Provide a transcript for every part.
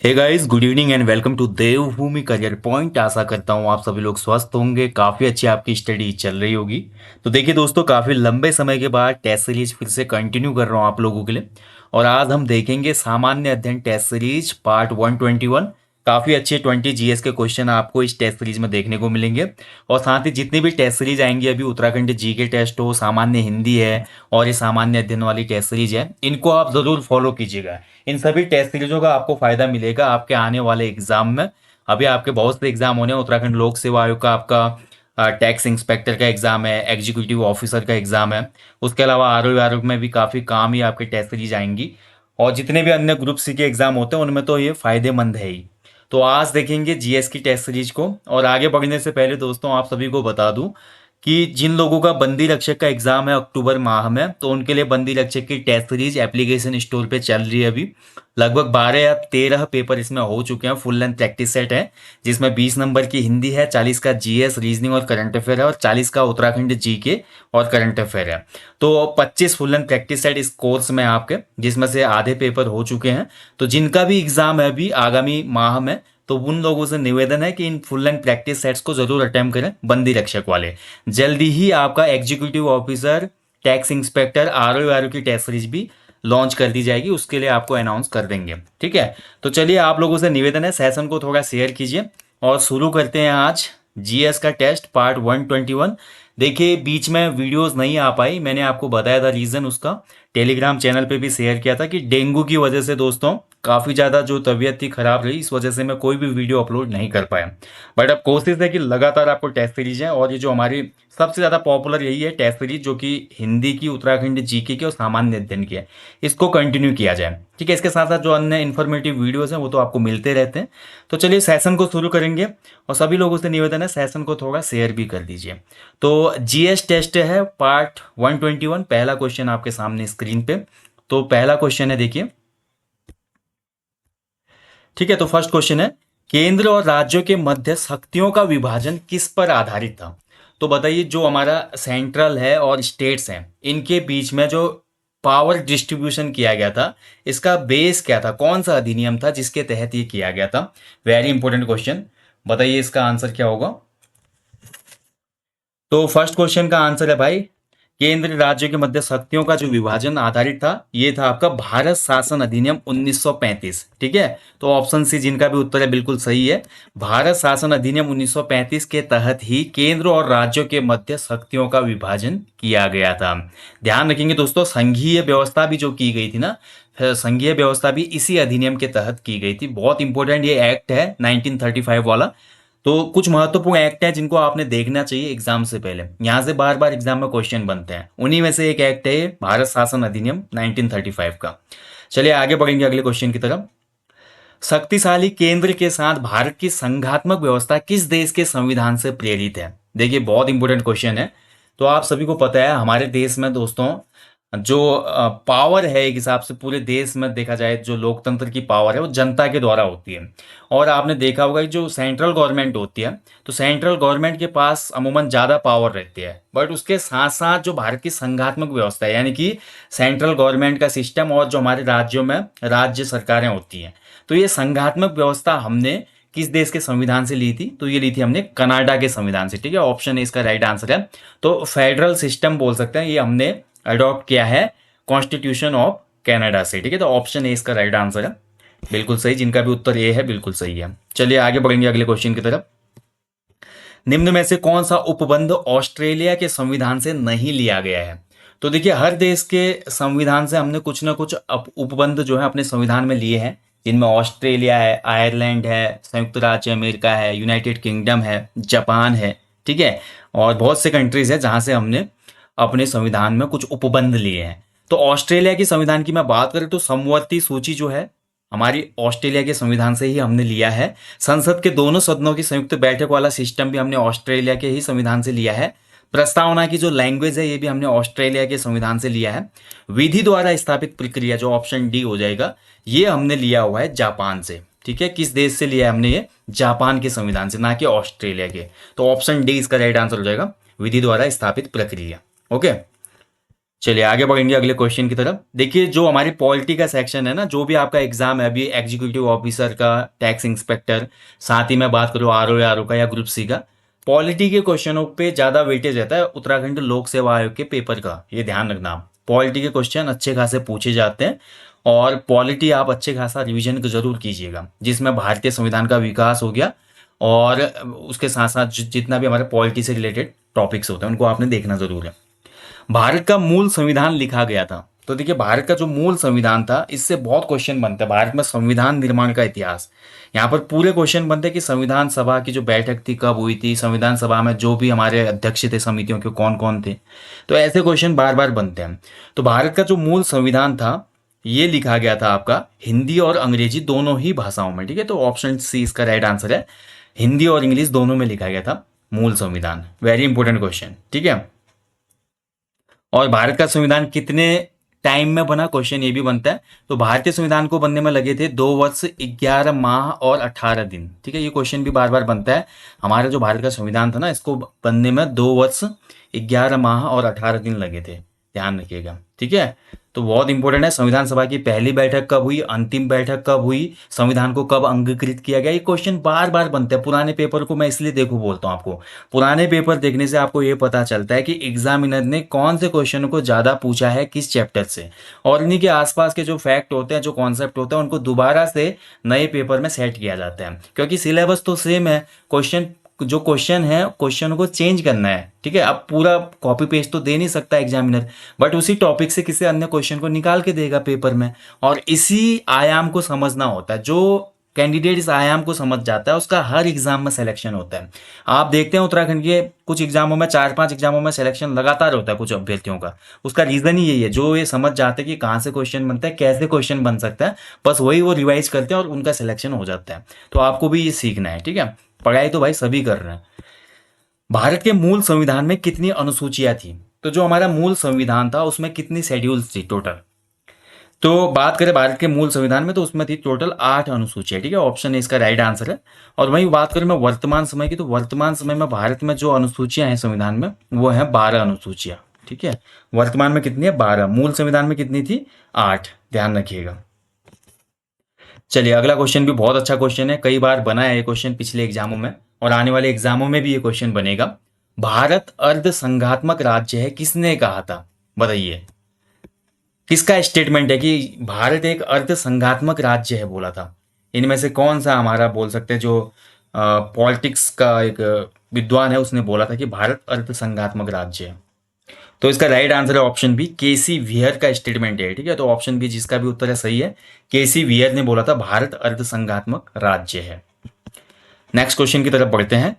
Hey guys, good evening and welcome to Devbhoomi career point. आशा करता हूँ आप सभी लोग स्वस्थ होंगे, काफ़ी अच्छी आपकी स्टडी चल रही होगी। तो देखिए दोस्तों, काफ़ी लंबे समय के बाद टेस्ट सीरीज फिर से कंटिन्यू कर रहा हूँ आप लोगों के लिए। और आज हम देखेंगे सामान्य अध्ययन टेस्ट सीरीज पार्ट 121। काफ़ी अच्छे 20 जीएस के क्वेश्चन आपको इस टेस्ट सीरीज में देखने को मिलेंगे। और साथ ही जितनी भी टेस्ट सीरीज आएंगी, अभी उत्तराखंड जी के टेस्ट हो, सामान्य हिंदी है और ये सामान्य अध्ययन वाली टेस्ट सीरीज है, इनको आप ज़रूर फॉलो कीजिएगा। इन सभी टेस्ट सीरीजों का आपको फायदा मिलेगा आपके आने वाले एग्जाम में। अभी आपके बहुत से एग्जाम होने हैं। उत्तराखंड लोक सेवा आयोग का आपका टैक्स इंस्पेक्टर का एग्जाम है, एग्जीक्यूटिव ऑफिसर का एग्जाम है। उसके अलावा आरोग्य आयोग में भी काफ़ी काम ही आपके टेस्ट सीरीज आएंगी। और जितने भी अन्य ग्रुप सी के एग्जाम होते हैं उनमें तो ये फायदेमंद है ही। तो आज देखेंगे जीएस की टेस्ट सीरीज को। और आगे बढ़ने से पहले दोस्तों आप सभी को बता दूं कि जिन लोगों का बंदी रक्षक का एग्जाम है अक्टूबर माह में, तो उनके लिए बंदी रक्षक की टेस्ट सीरीज एप्लीकेशन स्टोर पे चल रही है अभी। लगभग 12 या 13 पेपर इसमें हो चुके हैं। फुल लेंथ प्रैक्टिस सेट है जिसमें 20 नंबर की हिंदी है, 40 का जीएस रीजनिंग और करंट अफेयर है और 40 का उत्तराखंड जीके और करंट अफेयर है। तो 25 फुल लेंथ प्रैक्टिस सेट इस कोर्स में आपके, जिसमें से आधे पेपर हो चुके हैं। तो जिनका भी एग्जाम है अभी आगामी माह में, तो उन लोगों से निवेदन है कि in full length practice sets को जरूर अटेम्प्ट करें, बंदी रक्षक वाले। जल्दी ही आपका executive officer, tax inspector, RO की टेस्ट सीरीज भी लॉन्च कर दी जाएगी, उसके लिए आपको अनाउंस कर देंगे। ठीक है, तो चलिए आप लोगों से निवेदन है सेशन को थोड़ा शेयर कीजिए और शुरू करते हैं आज जीएस का टेस्ट पार्ट 121। देखिए बीच में वीडियोस नहीं आ पाई, मैंने आपको बताया था रीज़न उसका, टेलीग्राम चैनल पे भी शेयर किया था कि डेंगू की वजह से दोस्तों काफ़ी ज़्यादा जो तबीयत थी खराब रही, इस वजह से मैं कोई भी वीडियो अपलोड नहीं कर पाया। बट अब कोशिश है कि लगातार आपको टेस्ट सीरीज है, और ये जो हमारी सबसे ज़्यादा पॉपुलर यही है टेस्ट सीरीज, जो कि हिंदी की, उत्तराखंड जीके की और सामान्य अध्ययन की है, इसको कंटिन्यू किया जाए। ठीक है, इसके साथ साथ जो अन्य इन्फॉर्मेटिव वीडियोस हैं वो तो आपको मिलते रहते हैं। तो चलिए सेशन को शुरू करेंगे, और सभी लोगों से निवेदन है सेशन को थोड़ा शेयर भी कर दीजिए। तो जीएस टेस्ट है पार्ट 121। पहला क्वेश्चन आपके सामने स्क्रीन पे। तो पहला क्वेश्चन है, देखिए। ठीक है, तो फर्स्ट क्वेश्चन है, केंद्र और राज्यों के मध्य शक्तियों का विभाजन किस पर आधारित था? तो बताइए, जो हमारा सेंट्रल है और स्टेट्स हैं, इनके बीच में जो पावर डिस्ट्रीब्यूशन किया गया था, इसका बेस क्या था? कौन सा अधिनियम था जिसके तहत ये किया गया था? Very important question. बताइए इसका आंसर क्या होगा। तो फर्स्ट क्वेश्चन का आंसर है भाई, केंद्र राज्यों के मध्य शक्तियों का जो विभाजन आधारित था, ये था आपका भारत शासन अधिनियम 1935। ठीक है, तो ऑप्शन सी जिनका भी उत्तर है बिल्कुल सही है। भारत शासन अधिनियम 1935 के तहत ही केंद्र और राज्यों के मध्य शक्तियों का विभाजन किया गया था। ध्यान रखेंगे दोस्तों, संघीय व्यवस्था भी जो की गई थी ना, संघीय व्यवस्था भी इसी अधिनियम के तहत की गई थी। बहुत इंपॉर्टेंट ये एक्ट है 1935 वाला। तो कुछ महत्वपूर्ण एक्ट हैं जिनको आपने देखना चाहिए एग्जाम से पहले, यहाँ से बार बार एग्जाम में क्वेश्चन बनते हैं। उन्हीं में से एक एक्ट है ये भारत शासन अधिनियम 1935 का। चलिए आगे बढ़ेंगे अगले क्वेश्चन की तरफ। शक्तिशाली केंद्र के साथ भारत की संघात्मक व्यवस्था किस देश के संविधान से प्रेरित है? देखिए बहुत इंपॉर्टेंट क्वेश्चन है। तो आप सभी को पता है हमारे देश में दोस्तों जो पावर है, एक हिसाब से पूरे देश में देखा जाए जो लोकतंत्र की पावर है वो जनता के द्वारा होती है। और आपने देखा होगा कि जो सेंट्रल गवर्नमेंट होती है, तो सेंट्रल गवर्नमेंट के पास अमूमन ज़्यादा पावर रहती है। बट उसके साथ साथ जो भारत की संघात्मक व्यवस्था है, यानी कि सेंट्रल गवर्नमेंट का सिस्टम और जो हमारे राज्यों में राज्य सरकारें होती हैं, तो ये संघात्मक व्यवस्था हमने किस देश के संविधान से ली थी? तो ये ली थी हमने कनाडा के संविधान से। ठीक है, ऑप्शन ए इसका राइट आंसर है। तो फेडरल सिस्टम बोल सकते हैं, ये हमने अडॉप्ट किया है कॉन्स्टिट्यूशन ऑफ कनाडा से। ठीक है, तो ऑप्शन ए इसका राइट आंसर है, बिल्कुल सही। जिनका भी उत्तर ए है बिल्कुल सही है। चलिए आगे बढ़ेंगे अगले क्वेश्चन की तरफ। निम्न में से कौन सा उपबंध ऑस्ट्रेलिया के संविधान से नहीं लिया गया है? तो देखिए हर देश के संविधान से हमने कुछ ना कुछ उपबंध जो है अपने संविधान में लिए हैं, जिनमें ऑस्ट्रेलिया है, आयरलैंड है, संयुक्त राज्य अमेरिका है, यूनाइटेड किंगडम है, जापान है। ठीक है, और बहुत से कंट्रीज है जहां से हमने अपने संविधान में कुछ उपबंध लिए हैं। तो ऑस्ट्रेलिया की संविधान की मैं बात करें तो समवर्ती सूची जो है हमारी ऑस्ट्रेलिया के संविधान से ही हमने लिया है। संसद के दोनों सदनों की संयुक्त बैठक वाला सिस्टम भी हमने ऑस्ट्रेलिया के ही संविधान से लिया है। प्रस्तावना की जो लैंग्वेज है ये भी हमने ऑस्ट्रेलिया के संविधान से लिया है। विधि द्वारा स्थापित प्रक्रिया, जो ऑप्शन डी हो जाएगा, ये हमने लिया हुआ है जापान से। ठीक है, किस देश से लिया है हमने? ये जापान के संविधान से, ना कि ऑस्ट्रेलिया के। तो ऑप्शन डी इसका राइट आंसर हो जाएगा, विधि द्वारा स्थापित प्रक्रिया। ओके, चलिए आगे बढ़ेंगे अगले क्वेश्चन की तरफ। देखिए जो हमारी पॉलिटी का सेक्शन है ना, जो भी आपका एग्जाम है अभी, एग्जीक्यूटिव ऑफिसर का, टैक्स इंस्पेक्टर, साथ ही मैं बात करूँ आर ओ का या ग्रुप सी का, पॉलिटी के क्वेश्चनों पे ज़्यादा वेटेज रहता है उत्तराखंड लोक सेवा आयोग के पेपर का, ये ध्यान रखना आप। पॉलिटी के क्वेश्चन अच्छे खासे पूछे जाते हैं, और पॉलिटी आप अच्छे खासा रिविजन जरूर कीजिएगा, जिसमें भारतीय संविधान का विकास हो गया, और उसके साथ साथ जितना भी हमारे पॉलिटी से रिलेटेड टॉपिक्स होते हैं उनको आपने देखना जरूर है। भारत का मूल संविधान लिखा गया था, तो देखिए भारत का जो मूल संविधान था, इससे बहुत क्वेश्चन बनते हैं। भारत में संविधान निर्माण का इतिहास, यहाँ पर पूरे क्वेश्चन बनते हैं कि संविधान सभा की जो बैठक थी कब हुई थी, संविधान सभा में जो भी हमारे अध्यक्ष थे समितियों के कौन कौन थे, तो ऐसे क्वेश्चन बार बार बनते हैं। तो भारत का जो मूल संविधान था, ये लिखा गया था आपका हिंदी और अंग्रेजी दोनों ही भाषाओं में, ठीक है। तो ऑप्शन सी इसका राइट आंसर है, हिंदी और इंग्लिश दोनों में लिखा गया था मूल संविधान। वेरी इंपॉर्टेंट क्वेश्चन, ठीक है। और भारत का संविधान कितने टाइम में बना, क्वेश्चन ये भी बनता है। तो भारतीय संविधान को बनने में लगे थे 2 वर्ष 11 माह और 18 दिन, ठीक है। ये क्वेश्चन भी बार बार बनता है। हमारा जो भारत का संविधान था ना, इसको बनने में 2 वर्ष 11 माह और 18 दिन लगे थे, ध्यान रखिएगा, ठीक है। तो बहुत इंपॉर्टेंट है, संविधान सभा की पहली बैठक कब हुई, अंतिम बैठक कब हुई, संविधान को कब अंगीकृत किया गया, ये क्वेश्चन बार बार बनते हैं। पुराने पेपर को मैं इसलिए देखो बोलता हूँ आपको, पुराने पेपर देखने से आपको ये पता चलता है कि एग्जामिनर ने कौन से क्वेश्चन को ज़्यादा पूछा है किस चैप्टर से, और इन्हीं के आसपास के जो फैक्ट होते हैं, जो कॉन्सेप्ट होते हैं, उनको दोबारा से नए पेपर में सेट किया जाता है। क्योंकि सिलेबस तो सेम है, क्वेश्चन जो क्वेश्चन है क्वेश्चन को चेंज करना है, ठीक है। अब पूरा कॉपी पेस्ट तो दे नहीं सकता एग्जामिनर, बट उसी टॉपिक से किसी अन्य क्वेश्चन को निकाल के देगा पेपर में, और इसी आयाम को समझना होता है। जो कैंडिडेट इस आयाम को समझ जाता है उसका हर एग्जाम में सिलेक्शन होता है। आप देखते हैं उत्तराखंड के कुछ एग्जामों में, 4-5 एग्जामों में सिलेक्शन लगातार होता है कुछ अभ्यर्थियों का। उसका रीजन ही यही है, जो ये समझ जाते हैं कि कहाँ से क्वेश्चन बनता है, कैसे क्वेश्चन बन सकता है, बस वही वो रिवाइज करते हैं और उनका सिलेक्शन हो जाता है। तो आपको भी ये सीखना है, ठीक है। पढ़ाई तो भाई सभी कर रहे हैं। भारत के मूल संविधान में कितनी अनुसूचियां थी, तो जो हमारा मूल संविधान था उसमें कितनी शेड्यूल्स थी टोटल, तो बात करें भारत के मूल संविधान में, तो उसमें थी टोटल 8 अनुसूचियां, ठीक है। ऑप्शन ए इसका राइट आंसर है। और वहीं बात करें मैं वर्तमान समय की, तो वर्तमान समय में भारत में जो अनुसूचियां हैं संविधान में, वो है 12 अनुसूचियां, ठीक है। वर्तमान में कितनी है, 12। मूल संविधान में कितनी थी, 8, ध्यान रखिएगा। चलिए अगला क्वेश्चन भी बहुत अच्छा क्वेश्चन है, कई बार बना है ये क्वेश्चन पिछले एग्जामों में, और आने वाले एग्जामों में भी ये क्वेश्चन बनेगा। भारत अर्ध संघात्मक राज्य है, किसने कहा था, बताइए। किसका स्टेटमेंट है कि भारत एक अर्ध संघात्मक राज्य है, बोला था। इनमें से कौन सा हमारा बोल सकते हैं, जो पॉलिटिक्स का एक विद्वान है, उसने बोला था कि भारत अर्ध संघात्मक राज्य है। तो इसका राइट आंसर है ऑप्शन बी, केसी वियर का स्टेटमेंट है, ठीक है। तो ऑप्शन बी जिसका भी उत्तर है सही है, केसी वियर ने बोला था भारत अर्ध संघात्मक राज्य है। नेक्स्ट क्वेश्चन की तरफ बढ़ते हैं।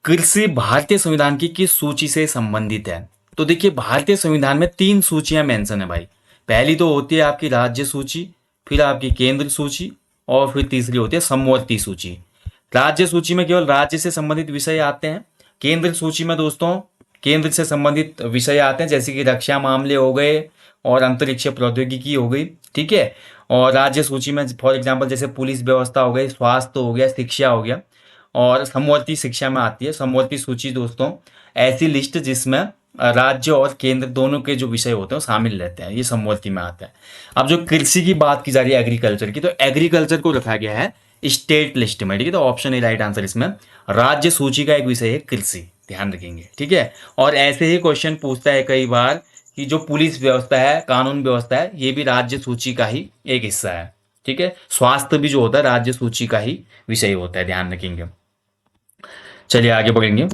कृषि भारतीय संविधान की किस सूची से संबंधित है, तो देखिए भारतीय संविधान में 3 सूचियां मेंशन है भाई। पहली तो होती है आपकी राज्य सूची, फिर आपकी केंद्र सूची, और फिर तीसरी होती है समवर्ती सूची। राज्य सूची में केवल राज्य से संबंधित विषय आते हैं। केंद्र सूची में दोस्तों केंद्र से संबंधित विषय आते हैं, जैसे कि रक्षा मामले हो गए और अंतरिक्ष प्रौद्योगिकी हो गई, ठीक है। और राज्य सूची में फॉर एग्जाम्पल जैसे पुलिस व्यवस्था हो गई, स्वास्थ्य हो गया, शिक्षा हो गया। और समवर्ती शिक्षा में आती है समवर्ती सूची दोस्तों, ऐसी लिस्ट जिसमें राज्य और केंद्र दोनों के जो विषय होते हैं वो शामिल रहते हैं, ये समवर्ती में आता है। अब जो कृषि की बात की जा रही है एग्रीकल्चर की, तो एग्रीकल्चर को रखा गया है स्टेट लिस्ट में, ठीक है। तो ऑप्शन ए राइट आंसर इसमें, राज्य सूची का एक विषय है कृषि, ध्यान रखेंगे, ठीक है। और ऐसे ही क्वेश्चन पूछता है कई बार कि जो पुलिस व्यवस्था है, कानून व्यवस्था है, ये भी राज्य सूची का ही एक हिस्सा है, ठीक है। स्वास्थ्य भी जो होता है राज्य सूची का ही विषय होता है, ध्यान रखेंगे। चलिए आगे बढ़ेंगे।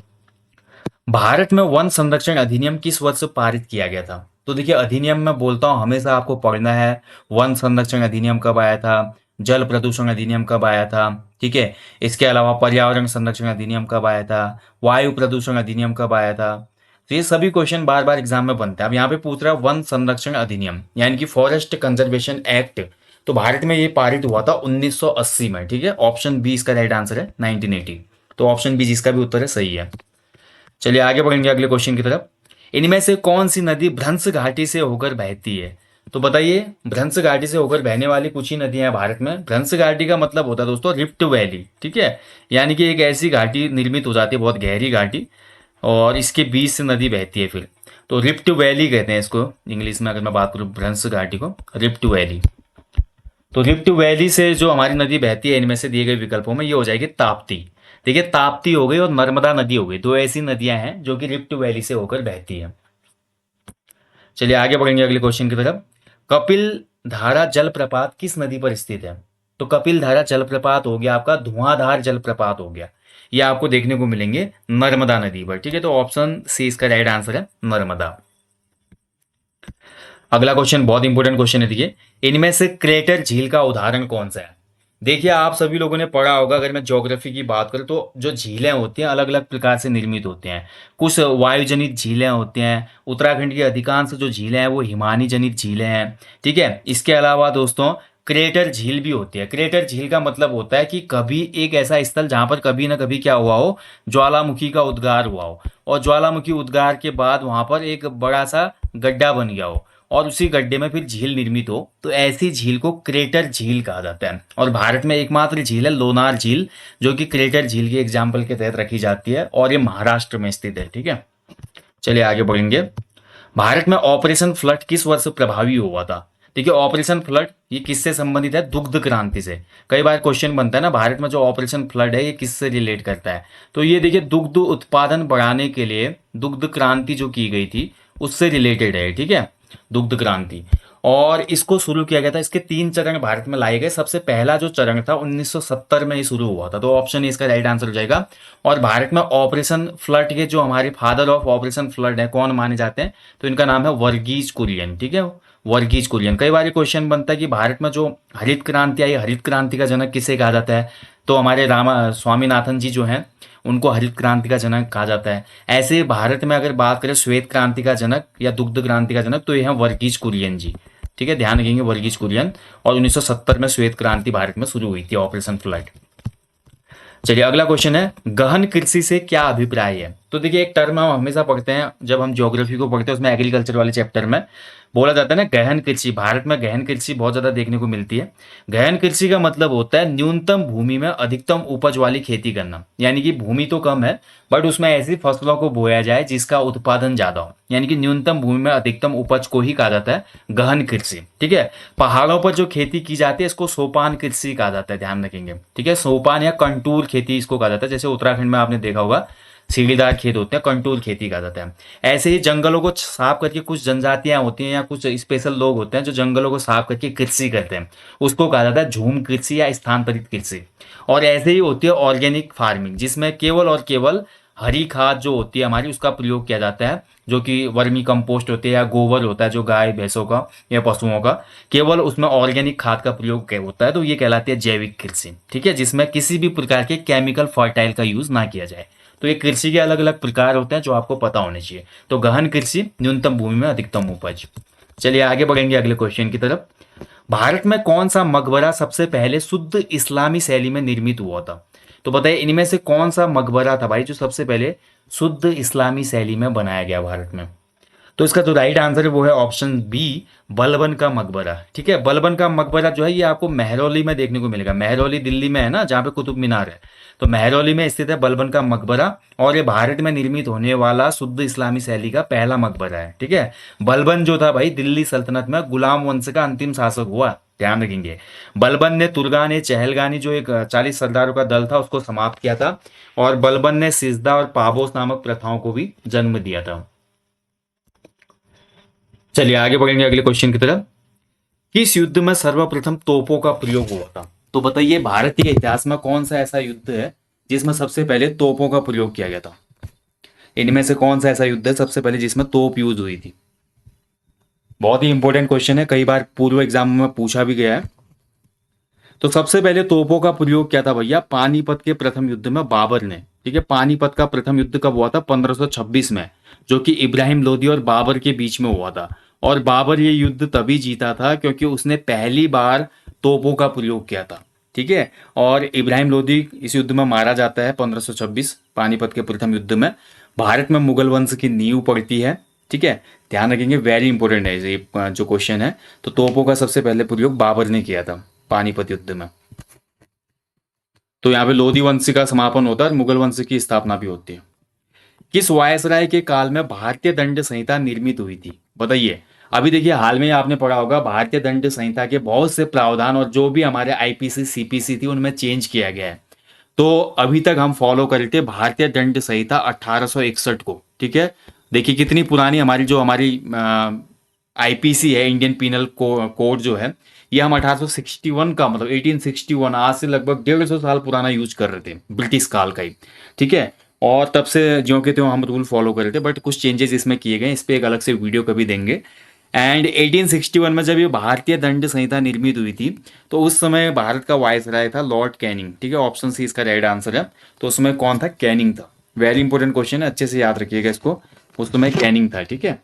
भारत में वन संरक्षण अधिनियम किस वर्ष पारित किया गया था, तो देखिए अधिनियम में बोलता हूं हमेशा आपको पढ़ना है। वन संरक्षण अधिनियम कब आया था, जल प्रदूषण अधिनियम कब आया था, ठीक है। इसके अलावा पर्यावरण संरक्षण अधिनियम कब आया था, वायु प्रदूषण अधिनियम कब आया था। तो ये सभी क्वेश्चन बार बार एग्जाम में बनते हैं। अब यहाँ पे पूछ रहा है वन संरक्षण अधिनियम यानी कि फॉरेस्ट कंजर्वेशन एक्ट, तो भारत में ये पारित हुआ था 1980 में, ठीक है। ऑप्शन बी इसका राइट आंसर है 1980। तो ऑप्शन बी जिसका भी उत्तर है सही है। चलिए आगे बढ़ेंगे अगले क्वेश्चन की तरफ। इनमें से कौन सी नदी भ्रंश घाटी से होकर बहती है, तो बताइए। भ्रंश घाटी से होकर बहने वाली कुछ ही नदियां हैं भारत में। भ्रंश घाटी का मतलब होता है दोस्तों रिफ्ट वैली, ठीक है। यानी कि एक ऐसी घाटी निर्मित हो जाती है, बहुत गहरी घाटी, और इसके बीच से नदी बहती है। फिर तो रिफ्ट वैली कहते हैं इसको इंग्लिश में, अगर मैं बात करूँ भ्रंश घाटी को, रिफ्ट वैली। तो रिफ्ट वैली से जो हमारी नदी बहती है इनमें से दिए गए विकल्पों में ये हो जाएगी ताप्ती। देखिए ताप्ती हो गई और नर्मदा नदी हो गई, दो ऐसी नदियां हैं जो कि रिफ्ट वैली से होकर बहती है। चलिए आगे बढ़ेंगे अगले क्वेश्चन की तरफ। कपिल धारा जलप्रपात किस नदी पर स्थित है? तो कपिल धारा जलप्रपात हो गया आपका धुआंधार जलप्रपात हो गया, ये आपको देखने को मिलेंगे नर्मदा नदी पर। ठीक है, तो ऑप्शन सी इसका राइट आंसर है नर्मदा। अगला क्वेश्चन बहुत इंपॉर्टेंट क्वेश्चन है, देखिए इनमें से क्रेटर झील का उदाहरण कौन सा है? देखिए आप सभी लोगों ने पढ़ा होगा, अगर मैं ज्योग्राफी की बात करूं तो जो झीलें होती हैं अलग अलग प्रकार से निर्मित होते हैं। कुछ वायुजनित झीलें होती हैं, उत्तराखंड की अधिकांश जो झीलें हैं वो हिमानी जनित झीलें हैं। ठीक है, इसके अलावा दोस्तों क्रेटर झील भी होती है। क्रेटर झील का मतलब होता है कि कभी एक ऐसा स्थल जहां पर कभी ना कभी क्या हुआ हो, ज्वालामुखी का उद्गार हुआ हो, और ज्वालामुखी उद्गार के बाद वहां पर एक बड़ा सा गड्ढा बन गया हो और उसी गड्ढे में फिर झील निर्मित हो, तो ऐसी झील को क्रेटर झील कहा जाता है। और भारत में एकमात्र झील है लोनार झील, जो कि क्रेटर झील की एग्जाम्पल के तहत रखी जाती है और ये महाराष्ट्र में स्थित है। ठीक है, चलिए आगे बढ़ेंगे। भारत में ऑपरेशन फ्लड किस वर्ष प्रभावी हुआ था? देखिए ऑपरेशन फ्लड ये किससे संबंधित है? दुग्ध क्रांति से। कई बार क्वेश्चन बनता है ना, भारत में जो ऑपरेशन फ्लड है ये किससे रिलेट करता है? तो ये देखिए दुग्ध उत्पादन बढ़ाने के लिए दुग्ध क्रांति जो की गई थी उससे रिलेटेड है। ठीक है, दुग्ध क्रांति, और इसको शुरू किया गया था। इसके 3 चरण भारत में लाए गए। सबसे पहला जो चरण था 1970 में ही शुरू हुआ था, तो ऑप्शन इसका राइट आंसर हो जाएगा। और भारत में ऑपरेशन फ्लड के जो हमारे फादर ऑफ ऑपरेशन फ्लड है कौन माने जाते हैं? तो इनका नाम है वर्गीज कुरियन। ठीक है, वर्गीज कुरियन। कई बार क्वेश्चन बनता है कि भारत में जो हरित क्रांति आई, हरित क्रांति का जनक किसे कहा जाता है? तो हमारे रामा स्वामीनाथन जी जो हैं उनको हरित क्रांति का जनक कहा जाता है। ऐसे ही भारत में अगर बात करें श्वेत क्रांति का जनक या दुग्ध क्रांति का जनक, तो ये है वर्गीज कुरियन जी। ठीक है, ध्यान रखेंगे वर्गीज कुरियन। और 1970 में श्वेत क्रांति भारत में शुरू हुई थी, ऑपरेशन फ्लड। चलिए अगला क्वेश्चन है, गहन कृषि से क्या अभिप्राय है? तो देखिए एक टर्म हम हमेशा पढ़ते हैं जब हम ज्योग्राफी को पढ़ते हैं, उसमें एग्रीकल्चर वाले चैप्टर में बोला जाता है ना गहन कृषि। भारत में गहन कृषि बहुत ज्यादा देखने को मिलती है। गहन कृषि का मतलब होता है न्यूनतम भूमि में अधिकतम उपज वाली खेती करना, यानी कि भूमि तो कम है बट उसमें ऐसी फसलों को बोया जाए जिसका उत्पादन ज्यादा हो, यानी कि न्यूनतम भूमि में अधिकतम उपज को ही कहा जाता है गहन कृषि। ठीक है, पहाड़ों पर जो खेती की जाती है इसको सोपान कृषि कहा जाता है, ध्यान रखेंगे। ठीक है, सोपान या कंटूर खेती इसको कहा जाता है। जैसे उत्तराखंड में आपने देखा होगा सीढ़ीदार खेत होते हैं, कंटूर खेती कहा जाता है। ऐसे ही जंगलों को साफ करके कुछ जनजातियां होती हैं या कुछ स्पेशल लोग होते हैं जो जंगलों को साफ करके कृषि करते हैं, उसको कहा जाता है झूम कृषि या स्थानांतरित कृषि। और ऐसे ही होती है ऑर्गेनिक फार्मिंग, जिसमें केवल और केवल हरी खाद जो होती है हमारी उसका प्रयोग किया जाता है, जो कि वर्मी कंपोस्ट होते हैं या गोबर होता है जो गाय भैंसों का या पशुओं का, केवल उसमें ऑर्गेनिक खाद का प्रयोग होता है, तो ये कहलाती है जैविक कृषि। ठीक है, जिसमें किसी भी प्रकार के केमिकल फर्टाइल का यूज ना किया जाए। तो ये कृषि के अलग अलग प्रकार होते हैं जो आपको पता होने चाहिए। तो गहन कृषि, न्यूनतम भूमि में अधिकतम उपज। चलिए आगे बढ़ेंगे अगले क्वेश्चन की तरफ। भारत में कौन सा मकबरा सबसे पहले शुद्ध इस्लामी शैली में निर्मित हुआ था? तो बताइए इनमें से कौन सा मकबरा था भाई जो सबसे पहले शुद्ध इस्लामी शैली में बनाया गया भारत में? तो इसका जो राइट आंसर है वो है ऑप्शन बी, बलबन का मकबरा। ठीक है, बलबन का मकबरा जो है ये आपको महरौली में देखने को मिलेगा। महरौली दिल्ली में है ना, जहाँ पे कुतुब मीनार है, तो महरौली में स्थित है बलबन का मकबरा। और ये भारत में निर्मित होने वाला शुद्ध इस्लामी शैली का पहला मकबरा है। ठीक है, बलबन जो था भाई दिल्ली सल्तनत में गुलाम वंश का अंतिम शासक हुआ, ध्यान रखेंगे। बलबन ने तुर्गान चहलगानी जो एक 40 सरदारों का दल था उसको समाप्त किया था, और बलबन ने सिजदा और पाबोस नामक प्रथाओं को भी जन्म दिया था। चलिए आगे बढ़ेंगे अगले क्वेश्चन की तरफ। किस युद्ध में सर्वप्रथम तोपों का प्रयोग हुआ था? तो बताइए भारतीय इतिहास में कौन सा ऐसा युद्ध है जिसमें सबसे पहले तोपों का प्रयोग किया गया था? इनमें से कौन सा ऐसा युद्ध है सबसे पहले जिसमें तोप यूज हुई थी? बहुत ही इंपॉर्टेंट क्वेश्चन है, कई बार पूर्व एग्जाम में पूछा भी गया है। तो सबसे पहले तोपों का प्रयोग किया था भैया पानीपत के प्रथम युद्ध में बाबर ने। ठीक है, पानीपत का प्रथम युद्ध कब हुआ था? 1526 में, जो कि इब्राहिम लोदी और बाबर के बीच में हुआ था। और बाबर ये युद्ध तभी जीता था क्योंकि उसने पहली बार तोपों का प्रयोग किया था। ठीक है, और इब्राहिम लोदी इस युद्ध में मारा जाता है 1526 पानीपत के प्रथम युद्ध में। भारत में मुगल वंश की नींव पड़ती है। ठीक है, ध्यान रखेंगे, वेरी इंपॉर्टेंट है ये जो क्वेश्चन है। तो तोपों का सबसे पहले प्रयोग बाबर ने किया था पानीपत युद्ध में। तो यहाँ पे लोधी वंश का समापन होता है और मुगल वंश की स्थापना भी होती है। किस वायसराय के काल में भारतीय दंड संहिता निर्मित हुई थी, बताइए। अभी देखिए हाल में आपने पढ़ा होगा भारतीय दंड संहिता के बहुत से प्रावधान और जो भी हमारे आईपीसी सीपीसी थी उनमें चेंज किया गया है। तो अभी तक हम फॉलो कर रहे थे भारतीय दंड संहिता 1861 को, ठीक है। देखिए कितनी पुरानी हमारी जो हमारी आईपीसी है, इंडियन पिनल कोड जो है, ये हम 1861 का मतलब 1861, आज से लगभग 150 साल पुराना यूज कर रहे थे, ब्रिटिश काल का ही, ठीक है। और तब से ज्यों के त्यों हम रूल फॉलो कर रहे थे, बट कुछ चेंजेस इसमें किए गए, इस पे एक अलग से वीडियो कभी देंगे। एंड 1861 में जब ये भारतीय दंड संहिता निर्मित हुई थी, तो उस समय भारत का वायसराय था लॉर्ड कैनिंग, ठीक है। ऑप्शन सी इसका राइट आंसर है। तो उसमें कौन था? कैनिंग था। वेरी इंपॉर्टेंट क्वेश्चन है, अच्छे से याद रखिएगा इसको। उस समय कैनिंग था, ठीक है।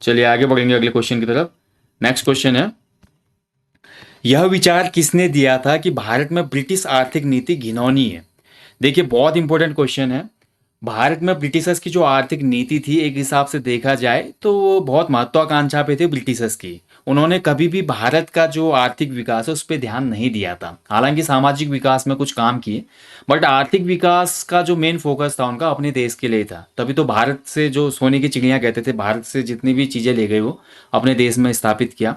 चलिए आगे बढ़ेंगे अगले क्वेश्चन की तरफ। नेक्स्ट क्वेश्चन है, यह विचार किसने दिया था कि भारत में ब्रिटिश आर्थिक नीति घिनौनी है? देखिए बहुत इंपॉर्टेंट क्वेश्चन है। भारत में ब्रिटिशर्स की जो आर्थिक नीति थी, एक हिसाब से देखा जाए तो वो बहुत महत्वाकांक्षा पे थे ब्रिटिशर्स की। उन्होंने कभी भी भारत का जो आर्थिक विकास है उस पर ध्यान नहीं दिया था। हालांकि सामाजिक विकास में कुछ काम किए, बट आर्थिक विकास का जो मेन फोकस था उनका अपने देश के लिए था। तभी तो भारत से जो सोने की चिड़िया कहते थे, भारत से जितनी भी चीज़ें ले गए वो अपने देश में स्थापित किया।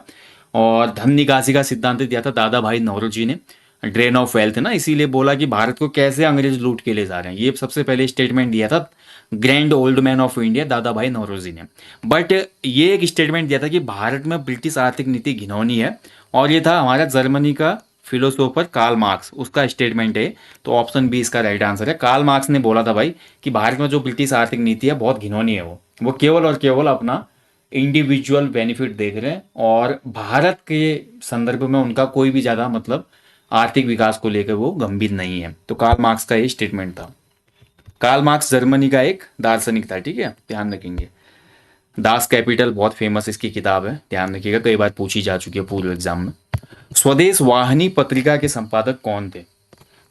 और धन निकासी का सिद्धांत दिया था दादा भाई नौरोजी ने, ड्रेन ऑफ वेल्थ ना, इसीलिए बोला कि भारत को कैसे अंग्रेज लूट के ले जा रहे हैं, ये सबसे पहले स्टेटमेंट दिया था grand old man of India दादा भाई नौरोजी ने। बट ये एक स्टेटमेंट दिया था कि भारत में ब्रिटिश आर्थिक नीति घिनौनी है, और ये था हमारा जर्मनी का फिलोसोफर कार्ल मार्क्स, उसका स्टेटमेंट है। तो ऑप्शन बी इसका राइट आंसर है। कार्ल मार्क्स ने बोला था भाई कि भारत में जो ब्रिटिश आर्थिक नीति है बहुत घिनौनी है, वो केवल और केवल अपना इंडिविजुअल बेनिफिट देख रहे हैं, और भारत के संदर्भ में उनका कोई भी ज़्यादा मतलब आर्थिक विकास को लेकर वो गंभीर नहीं है। तो कार्ल मार्क्स का ये स्टेटमेंट था। कार्ल मार्क्स जर्मनी का एक दार्शनिक था, ठीक है, ध्यान रखेंगे। दास कैपिटल बहुत फेमस इसकी किताब है, ध्यान रखिएगा, कई बार पूछी जा चुकी है पूर्व एग्जाम में। स्वदेश वाहिनी पत्रिका के संपादक कौन थे?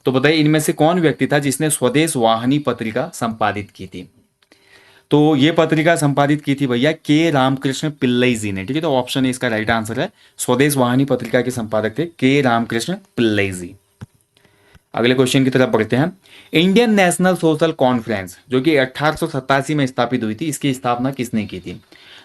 तो बताइए इनमें से कौन व्यक्ति था जिसने स्वदेश वाहिनी पत्रिका संपादित की थी? तो ये पत्रिका संपादित की थी भैया के रामकृष्ण पिल्लई जी ने, ठीक है। तो ऑप्शन ए इसका राइट आंसर है। स्वदेश वाहिनी पत्रिका के संपादक थे के रामकृष्ण पिल्लई जी। अगले क्वेश्चन की तरफ बढ़ते हैं। इंडियन नेशनल सोशल कॉन्फ्रेंस जो कि 1887 में स्थापित हुई थी, इसकी स्थापना किसने की थी?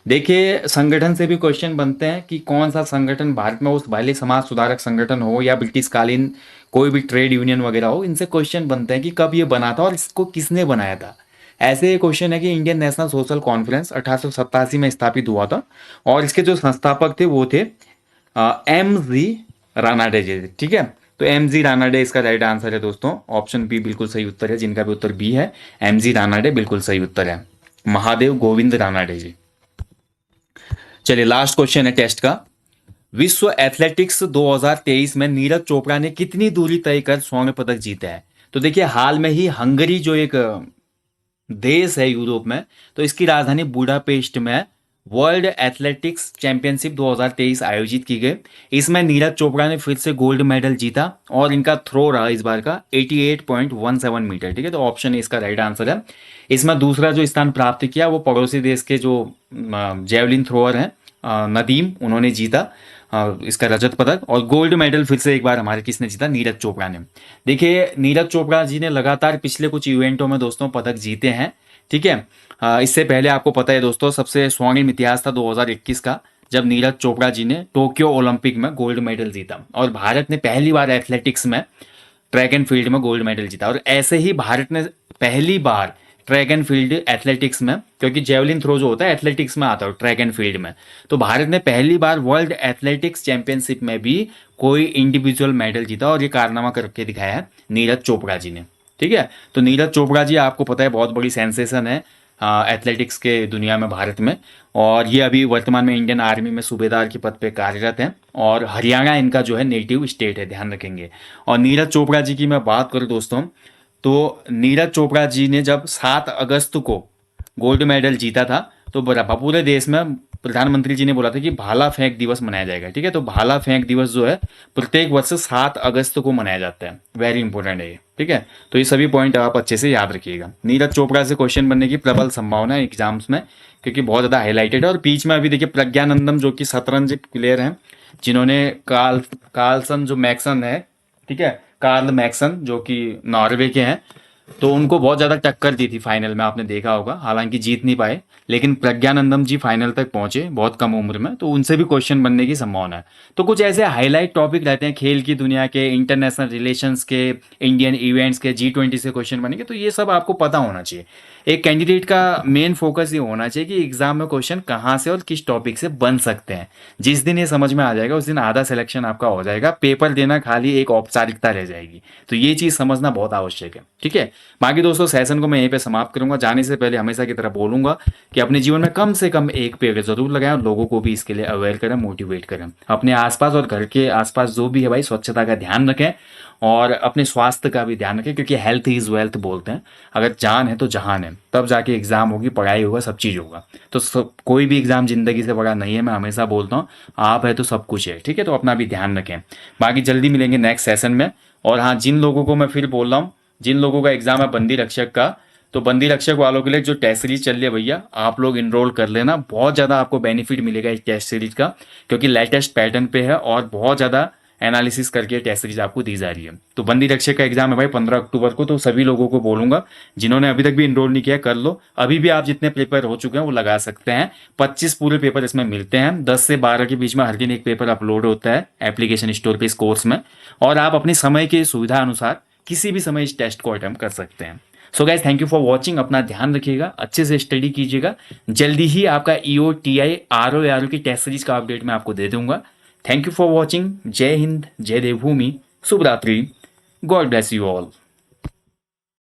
देखिए संगठन से भी क्वेश्चन बनते हैं कि कौन सा संगठन भारत में, उस भले समाज सुधारक संगठन हो या ब्रिटिश कालीन कोई भी ट्रेड यूनियन वगैरह हो, इनसे क्वेश्चन बनते हैं कि कब ये बना था और इसको किसने बनाया था। ऐसे क्वेश्चन है कि इंडियन नेशनल सोशल कॉन्फ्रेंस 1887 में स्थापित हुआ था, और इसके जो संस्थापक थे वो थे एम जी रानाडे जी, ठीक है। तो एम जी रानाडे इसका राइट आंसर है दोस्तों। ऑप्शन बी बिल्कुल सही उत्तर है, जिनका भी उत्तर बी है, एम जी रानाडे बिल्कुल सही उत्तर है। महादेव गोविंद रानाडे जी। चलिए लास्ट क्वेश्चन है टेस्ट का। विश्व एथलेटिक्स 2023 में नीरज चोपड़ा ने कितनी दूरी तय कर स्वर्ण पदक जीता है? तो देखिए हाल में ही हंगरी जो एक देश है यूरोप में, तो इसकी राजधानी बुडापेस्ट में वर्ल्ड एथलेटिक्स चैंपियनशिप 2023 आयोजित की गई। इसमें नीरज चोपड़ा ने फिर से गोल्ड मेडल जीता, और इनका थ्रो रहा इस बार का 88.17 मीटर, ठीक है। तो ऑप्शन ए इसका राइट आंसर है। इसमें दूसरा जो स्थान प्राप्त किया वो पड़ोसी देश के जो जेवलिन थ्रोअर हैं नदीम, उन्होंने जीता इसका रजत पदक। और गोल्ड मेडल फिर से एक बार हमारे किसने जीता? नीरज चोपड़ा ने। देखिए नीरज चोपड़ा जी ने लगातार पिछले कुछ इवेंटों में दोस्तों पदक जीते हैं, ठीक है। इससे पहले आपको पता है दोस्तों, सबसे स्वर्णिम इतिहास था 2021 का, जब नीरज चोपड़ा जी ने टोक्यो ओलंपिक में गोल्ड मेडल जीता, और भारत ने पहली बार एथलेटिक्स में ट्रैक एंड फील्ड में गोल्ड मेडल जीता। और ऐसे ही भारत ने पहली बार ट्रैक एंड फील्ड एथलेटिक्स में, क्योंकि जेवलिन थ्रो जो होता है एथलेटिक्स में आता है ट्रैक एंड फील्ड में, तो भारत ने पहली बार वर्ल्ड एथलेटिक्स चैंपियनशिप में भी कोई इंडिविजुअल मेडल जीता, और ये कारनामा करके दिखाया है नीरज चोपड़ा जी ने, ठीक है। तो नीरज चोपड़ा जी आपको पता है बहुत बड़ी सेंसेशन है एथलेटिक्स के दुनिया में, भारत में। और ये अभी वर्तमान में इंडियन आर्मी में सूबेदार के पद पे कार्यरत हैं, और हरियाणा इनका जो है नेटिव स्टेट है, ध्यान रखेंगे। और नीरज चोपड़ा जी की मैं बात करूँ दोस्तों, तो नीरज चोपड़ा जी ने जब 7 अगस्त को गोल्ड मेडल जीता था, तो पूरे देश में प्रधानमंत्री जी ने बोला था कि भाला फेंक दिवस मनाया जाएगा, ठीक है। तो भाला फेंक दिवस जो है प्रत्येक वर्ष 7 अगस्त को मनाया जाता है। वेरी इंपॉर्टेंट है ये, ठीक है। तो ये सभी पॉइंट आप अच्छे से याद रखिएगा। नीरज चोपड़ा से क्वेश्चन बनने की प्रबल संभावना है एग्जाम्स में, क्योंकि बहुत ज़्यादा हाईलाइटेड है। और बीच में अभी देखिए प्रज्ञानंदम जो कि शतरंज प्लेयर हैं, जिन्होंने कार्लसन जो मैक्सन है, ठीक है, कार्ल मैक्सन जो कि नॉर्वे के हैं, तो उनको बहुत ज़्यादा टक्कर दी थी फाइनल में, आपने देखा होगा। हालांकि जीत नहीं पाए, लेकिन प्रज्ञानंदम जी फाइनल तक पहुंचे बहुत कम उम्र में, तो उनसे भी क्वेश्चन बनने की संभावना है। तो कुछ ऐसे हाईलाइट टॉपिक रहते हैं खेल की दुनिया के, इंटरनेशनल रिलेशंस के, इंडियन इवेंट्स के, G20 से क्वेश्चन बनेंगे, तो ये सब आपको पता होना चाहिए। एक कैंडिडेट का मेन फोकस ये होना चाहिए कि एग्जाम में क्वेश्चन कहाँ से और किस टॉपिक से बन सकते हैं। जिस दिन ये समझ में आ जाएगा उस दिन आधा सिलेक्शन आपका हो जाएगा, पेपर देना खाली एक औपचारिकता रह जाएगी। तो ये चीज़ समझना बहुत आवश्यक है, ठीक है। बाकी दोस्तों सेशन को मैं यहीं पे समाप्त करूंगा। जाने से पहले हमेशा की तरह बोलूंगा कि अपने जीवन में कम से कम एक पेड़ जरूर लगाएं और लोगों को भी इसके लिए अवेयर करें, मोटिवेट करें। अपने आसपास और घर के आसपास जो भी है भाई, स्वच्छता का ध्यान रखें और अपने स्वास्थ्य का भी ध्यान रखें, क्योंकि हेल्थ इज वेल्थ बोलते हैं। अगर जान है तो जहान है, तब जाके एग्जाम होगी, पढ़ाई होगा, सब चीज़ होगा। तो कोई भी एग्जाम जिंदगी से बड़ा नहीं है, मैं हमेशा बोलता हूँ। आप है तो सब कुछ है, ठीक है। तो अपना भी ध्यान रखें। बाकी जल्दी मिलेंगे नेक्स्ट सेशन में। और हाँ, जिन लोगों को मैं फिर बोल रहा हूँ, जिन लोगों का एग्जाम है बंदी रक्षक का, तो बंदी रक्षक वालों के लिए जो टेस्ट सीरीज चल रही है भैया, आप लोग इनरोल कर लेना। बहुत ज़्यादा आपको बेनिफिट मिलेगा इस टेस्ट सीरीज का, क्योंकि लेटेस्ट पैटर्न पे है और बहुत ज़्यादा एनालिसिस करके टेस्ट सीरीज आपको दी जा रही है। तो बंदी रक्षक का एग्जाम है भाई 15 अक्टूबर को। तो सभी लोगों को बोलूंगा, जिन्होंने अभी तक भी इनरोल नहीं किया कर लो। अभी भी आप जितने पेपर हो चुके हैं वो लगा सकते हैं। 25 पूरे पेपर इसमें मिलते हैं, 10 से 12 के बीच में हर दिन एक पेपर अपलोड होता है एप्लीकेशन स्टोर पे इस कोर्स में। और आप अपने समय की सुविधा अनुसार किसी भी समय इस टेस्ट को अटेम्प्ट कर सकते हैं। So guys, thank you for watching. अपना ध्यान रखिएगा, अच्छे से स्टडी कीजिएगा। जल्दी ही आपका EOTI RO की टेस्ट सीरीज का अपडेट मैं आपको दे दूंगा। Thank you for watching. जय हिंद, जय देवभूमि, शुभ रात्रि, गॉड ब्लेस यू ऑल।